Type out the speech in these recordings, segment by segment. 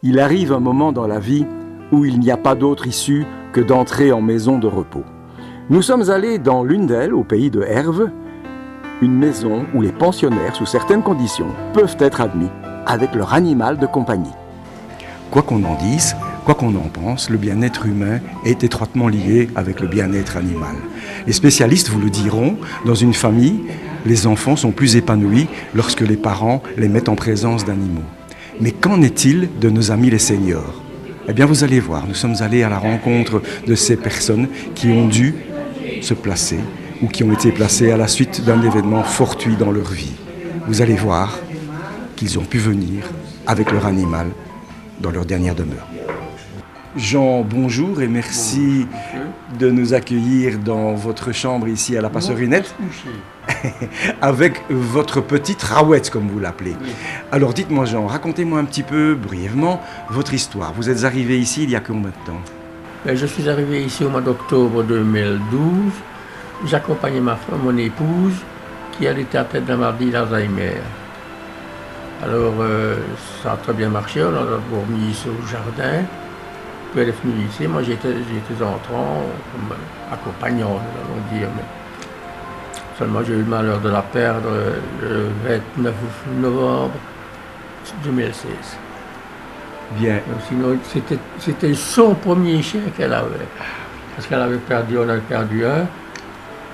Il arrive un moment dans la vie où il n'y a pas d'autre issue que d'entrer en maison de repos. Nous sommes allés dans l'une d'elles, au pays de Herve, une maison où les pensionnaires, sous certaines conditions, peuvent être admis avec leur animal de compagnie. Quoi qu'on en dise, quoi qu'on en pense, le bien-être humain est étroitement lié avec le bien-être animal. Les spécialistes vous le diront, dans une famille, les enfants sont plus épanouis lorsque les parents les mettent en présence d'animaux. Mais qu'en est-il de nos amis les seniors ? Eh bien, vous allez voir, nous sommes allés à la rencontre de ces personnes qui ont dû se placer ou qui ont été placées à la suite d'un événement fortuit dans leur vie. Vous allez voir qu'ils ont pu venir avec leur animal dans leur dernière demeure. Jean, bonjour et merci de nous accueillir dans votre chambre ici à la Passerinette avec votre petite Rawette, comme vous l'appelez. Oui. Alors dites-moi Jean, racontez-moi un petit peu brièvement votre histoire. Vous êtes arrivé ici il y a combien de temps ? Je suis arrivé ici au mois d'octobre 2012. J'accompagnais mon épouse qui elle était atteinte d'un maladie d'Alzheimer. Alors ça a très bien marché, on a dormi ici au jardin. Puis elle est venue ici, moi j'étais entrant, comme accompagnant, nous allons dire. Mais seulement j'ai eu le malheur de la perdre le 29 novembre 2016. Bien. Donc, sinon, c'était son premier chien qu'elle avait. Parce qu'elle avait perdu, on avait perdu un.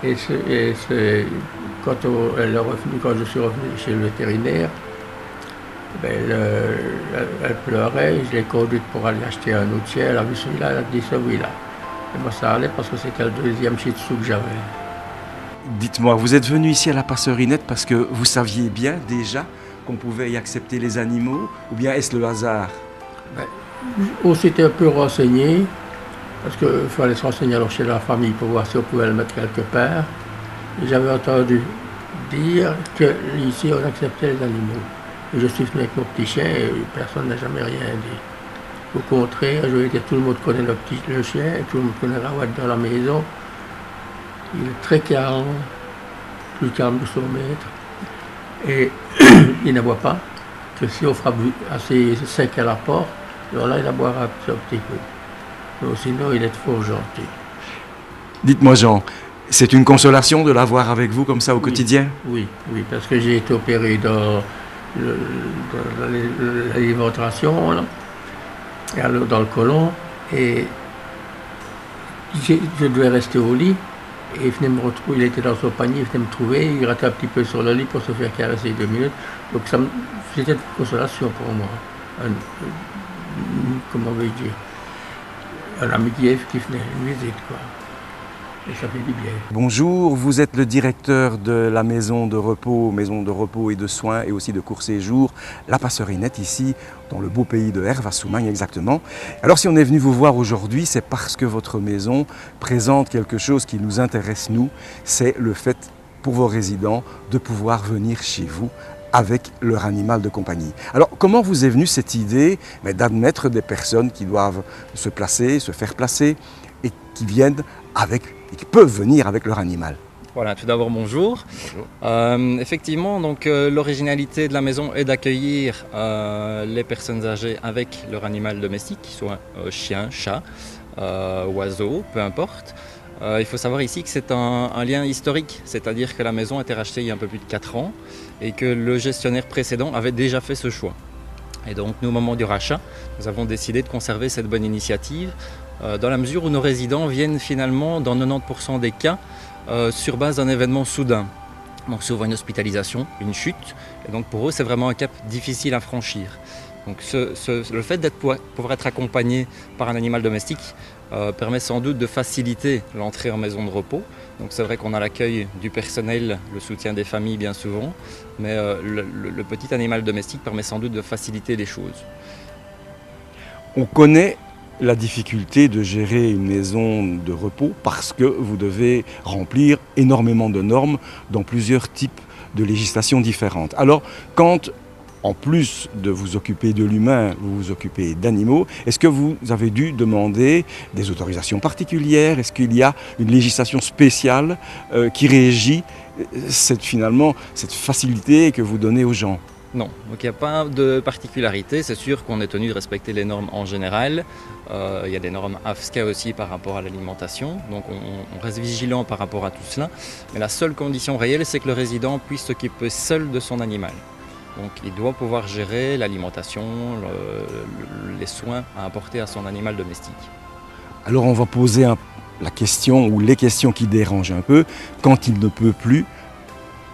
Et quand je suis revenu chez le vétérinaire, elle pleurait, je l'ai conduite pour aller acheter un autre chien, elle a vu celui-là, elle a dit celui-là. Et moi ça allait parce que c'était le deuxième shih tzu que j'avais. Dites-moi, vous êtes venu ici à la Passerinette parce que vous saviez bien déjà qu'on pouvait y accepter les animaux, ou bien est-ce le hasard ? On s'était un peu renseigné, parce qu'il fallait se renseigner alors chez la famille pour voir si on pouvait le mettre quelque part. Et j'avais entendu dire qu'ici on acceptait les animaux. Et je suis venu avec mon petit chien et personne n'a jamais rien dit. Au contraire, je veux dire, tout le monde connaît le chien, et tout le monde connaît Rawette dans la maison. Il est très calme, plus calme que son maître. Et il n'aboie pas, que si on frappe assez sec à la porte, alors là il aboiera un petit peu. Donc, sinon il est fort gentil. Dites-moi Jean, c'est une consolation de l'avoir avec vous comme ça au quotidien ? Oui, parce que j'ai été opéré dans l'alimentation, et alors dans le côlon, et je devais rester au lit, et il venait me retrouver, il était dans son panier, il venait me trouver, il grattait un petit peu sur le lit pour se faire caresser 2 minutes, donc c'était une consolation pour moi, comment vais-je dire, un ami qui venait, une visite quoi. Et ça fait du bien. Bonjour, vous êtes le directeur de la maison de repos et de soins et aussi de court séjour, la Passerinette ici, dans le beau pays de Herve, à Soumagne exactement. Alors si on est venu vous voir aujourd'hui, c'est parce que votre maison présente quelque chose qui nous intéresse nous, c'est le fait pour vos résidents de pouvoir venir chez vous avec leur animal de compagnie. Alors comment vous est venue cette idée d'admettre des personnes qui doivent se placer, se faire placer et qui viennent et qui peuvent venir avec leur animal? Voilà, tout d'abord bonjour. Bonjour. Effectivement, donc l'originalité de la maison est d'accueillir les personnes âgées avec leur animal domestique, qu'ils soient chien, chat, oiseau, peu importe. Il faut savoir ici que c'est un lien historique, c'est-à-dire que la maison a été rachetée il y a un peu plus de 4 ans et que le gestionnaire précédent avait déjà fait ce choix. Et donc nous, au moment du rachat, nous avons décidé de conserver cette bonne initiative dans la mesure où nos résidents viennent finalement, dans 90% des cas, sur base d'un événement soudain. Donc souvent une hospitalisation, une chute, et donc pour eux c'est vraiment un cap difficile à franchir. Donc le fait de pouvoir être accompagné par un animal domestique permet sans doute de faciliter l'entrée en maison de repos. Donc c'est vrai qu'on a l'accueil du personnel, le soutien des familles bien souvent, mais le petit animal domestique permet sans doute de faciliter les choses. On connaît la difficulté de gérer une maison de repos parce que vous devez remplir énormément de normes dans plusieurs types de législations différentes. Alors, quand, en plus de vous occuper de l'humain, vous vous occupez d'animaux, est-ce que vous avez dû demander des autorisations particulières? Est-ce qu'il y a une législation spéciale qui régit cette facilité que vous donnez aux gens? Non, donc il n'y a pas de particularité. C'est sûr qu'on est tenu de respecter les normes en général. Il y a des normes AFSCA aussi par rapport à l'alimentation. Donc on reste vigilant par rapport à tout cela. Mais la seule condition réelle, c'est que le résident puisse s'occuper seul de son animal. Donc il doit pouvoir gérer l'alimentation, les soins à apporter à son animal domestique. Alors on va poser la question ou les questions qui dérangent un peu. Quand il ne peut plus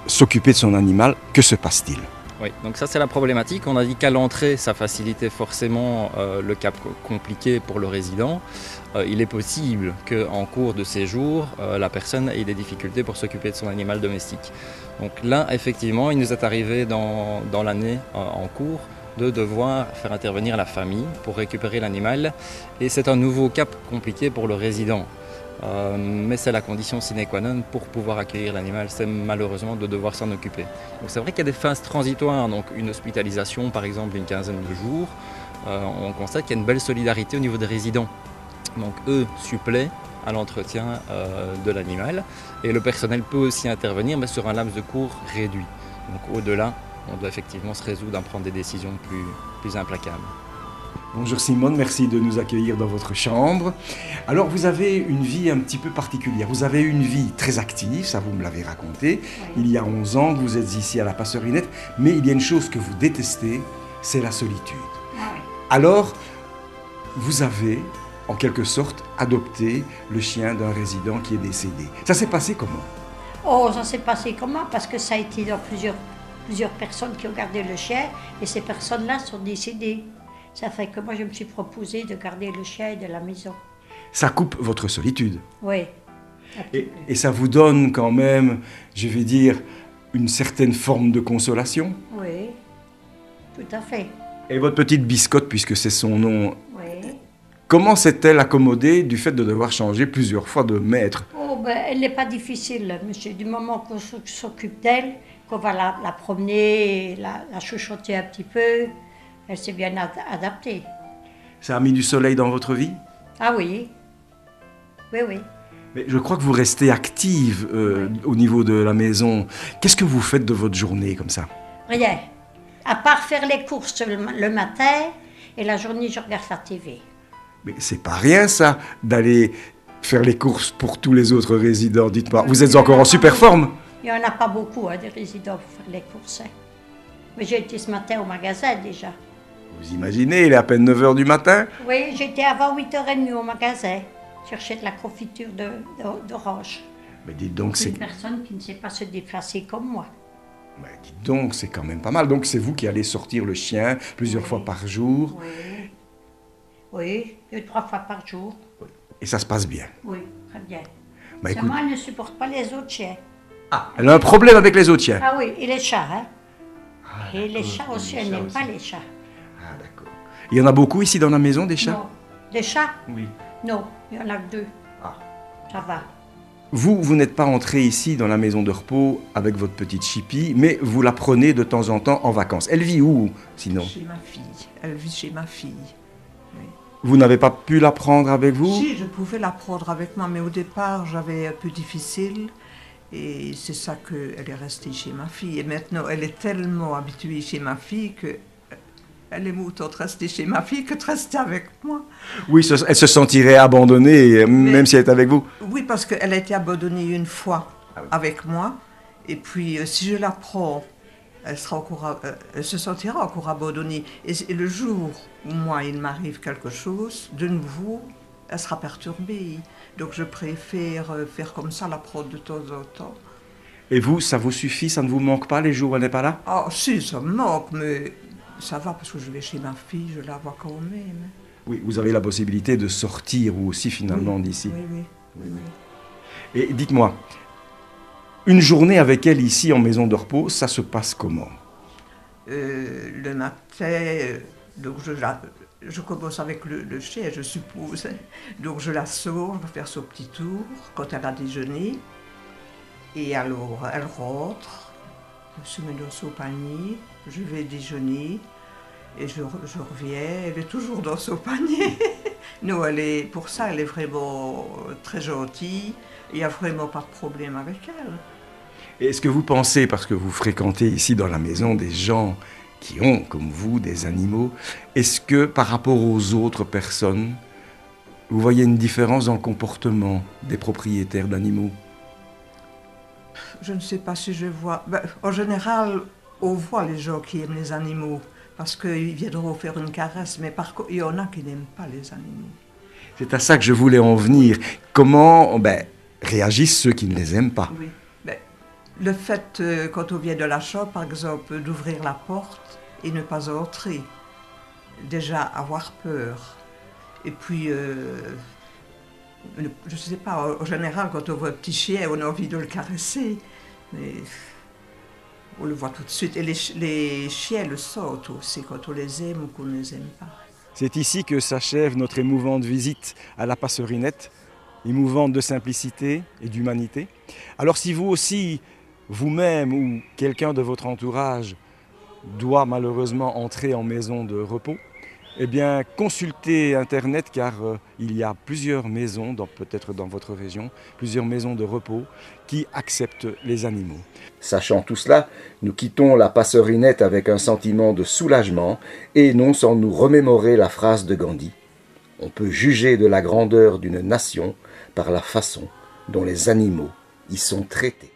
s'occuper de son animal, que se passe-t-il ? Oui, donc ça c'est la problématique. On a dit qu'à l'entrée, ça facilitait forcément le cap compliqué pour le résident. Il est possible qu'en cours de séjour, la personne ait des difficultés pour s'occuper de son animal domestique. Donc là, effectivement, il nous est arrivé dans l'année en cours de devoir faire intervenir la famille pour récupérer l'animal. Et c'est un nouveau cap compliqué pour le résident. Mais c'est la condition sine qua non pour pouvoir accueillir l'animal, c'est malheureusement de devoir s'en occuper. Donc c'est vrai qu'il y a des phases transitoires, donc une hospitalisation par exemple d'une quinzaine de jours, on constate qu'il y a une belle solidarité au niveau des résidents. Donc eux suppléent à l'entretien de l'animal et le personnel peut aussi intervenir mais sur un laps de cours réduit. Donc au-delà, on doit effectivement se résoudre à prendre des décisions plus implacables. Bonjour Simone, merci de nous accueillir dans votre chambre. Alors vous avez une vie un petit peu particulière, vous avez une vie très active, ça vous me l'avez raconté. Oui. Il y a 11 ans que vous êtes ici à la Passerinette, mais il y a une chose que vous détestez, c'est la solitude. Oui. Alors, vous avez en quelque sorte adopté le chien d'un résident qui est décédé. Ça s'est passé comment ? Oh, ça s'est passé comment ? Parce que ça a été dans plusieurs personnes qui ont gardé le chien et ces personnes-là sont décédées. Ça fait que moi, je me suis proposé de garder le chien de la maison. Ça coupe votre solitude. Oui. Et ça vous donne quand même, je vais dire, une certaine forme de consolation. Oui, tout à fait. Et votre petite Biscotte, puisque c'est son nom, oui. Comment s'est-elle accommodée du fait de devoir changer plusieurs fois de maître ? Oh, ben, elle n'est pas difficile, monsieur. Du moment qu'on s'occupe d'elle, qu'on va la promener, la chuchoter un petit peu, elle s'est bien adaptée. Ça a mis du soleil dans votre vie ? Ah oui. Oui, oui. Mais je crois que vous restez active au niveau de la maison. Qu'est-ce que vous faites de votre journée comme ça ? Rien. À part faire les courses le matin et la journée, je regarde la TV. Mais c'est pas rien ça, d'aller faire les courses pour tous les autres résidents. Dites-moi, vous êtes encore en super forme ? Il n'y en a pas beaucoup, des résidents pour faire les courses. Mais j'ai été ce matin au magasin déjà. Vous imaginez, il est à peine 9h du matin ? Oui, j'étais avant 8h30 au magasin. Chercher de la confiture d'orange. Mais dites donc, c'est une personne qui ne sait pas se déplacer comme moi. Mais dites donc, c'est quand même pas mal. Donc c'est vous qui allez sortir le chien plusieurs fois par jour ? Oui, 2-3 fois par jour. Et ça se passe bien ? Oui, très bien. Bah, seulement, elle ne supporte pas les autres chiens. Ah, elle a un problème avec les autres chiens ? Ah oui, et les chats, hein. Et les chats aussi, elle n'aime pas les chats. Ah d'accord. Il y en a beaucoup ici dans la maison, des chats ? Non. Des chats ? Oui. Non, il n'y en a que 2. Ah. Ça va. Vous n'êtes pas entré ici dans la maison de repos avec votre petite Chippy, mais vous la prenez de temps en temps en vacances. Elle vit où, sinon ? Chez ma fille. Elle vit chez ma fille. Oui. Vous n'avez pas pu la prendre avec vous ? Si, je pouvais la prendre avec moi, mais au départ, j'avais un peu difficile. Et c'est ça qu'elle est restée chez ma fille. Et maintenant, elle est tellement habituée chez ma fille que elle aime autant de rester chez ma fille que de rester avec moi. Oui, elle se sentirait abandonnée, même si elle est avec vous. Oui, parce qu'elle a été abandonnée une fois avec moi. Et puis, si je la prends, elle se sentira encore abandonnée. Et le jour où moi, il m'arrive quelque chose, de nouveau, elle sera perturbée. Donc, je préfère faire comme ça, la prendre de temps en temps. Et vous, ça vous suffit, ça ne vous manque pas les jours où elle n'est pas là ? Ah, si, ça me manque, mais ça va parce que je vais chez ma fille, je la vois quand même. Oui, vous avez la possibilité de sortir vous aussi finalement d'ici. Oui. Et dites-moi, une journée avec elle ici en maison de repos, ça se passe comment ? Le matin, donc je commence avec le chien, je suppose. Donc je la sors, je vais faire son petit tour quand elle a déjeuné. Et alors, elle rentre, je se mets dans son panier, je vais déjeuner et je reviens, elle est toujours dans son panier. Non, pour ça, elle est vraiment très gentille, il n'y a vraiment pas de problème avec elle. Est-ce que vous pensez, parce que vous fréquentez ici dans la maison des gens qui ont, comme vous, des animaux, est-ce que par rapport aux autres personnes, vous voyez une différence dans le comportement des propriétaires d'animaux? Je ne sais pas si je vois. Ben, en général, on voit les gens qui aiment les animaux parce qu'ils viendront faire une caresse, mais par contre, il y en a qui n'aiment pas les animaux. C'est à ça que je voulais en venir. Comment réagissent ceux qui ne les aiment pas? Oui. Ben, le fait, quand on vient de la chambre, par exemple, d'ouvrir la porte et ne pas entrer, déjà avoir peur. Et puis, je ne sais pas, en général, quand on voit un petit chien, on a envie de le caresser. Mais on le voit tout de suite. Et les chiens le sentent aussi, quand on les aime ou qu'on ne les aime pas. C'est ici que s'achève notre émouvante visite à la Passerinette, émouvante de simplicité et d'humanité. Alors si vous aussi, vous-même ou quelqu'un de votre entourage doit malheureusement entrer en maison de repos, eh bien, consultez Internet car il y a plusieurs maisons, peut-être dans votre région, plusieurs maisons de repos qui acceptent les animaux. Sachant tout cela, nous quittons la Passerinette avec un sentiment de soulagement et non sans nous remémorer la phrase de Gandhi. On peut juger de la grandeur d'une nation par la façon dont les animaux y sont traités.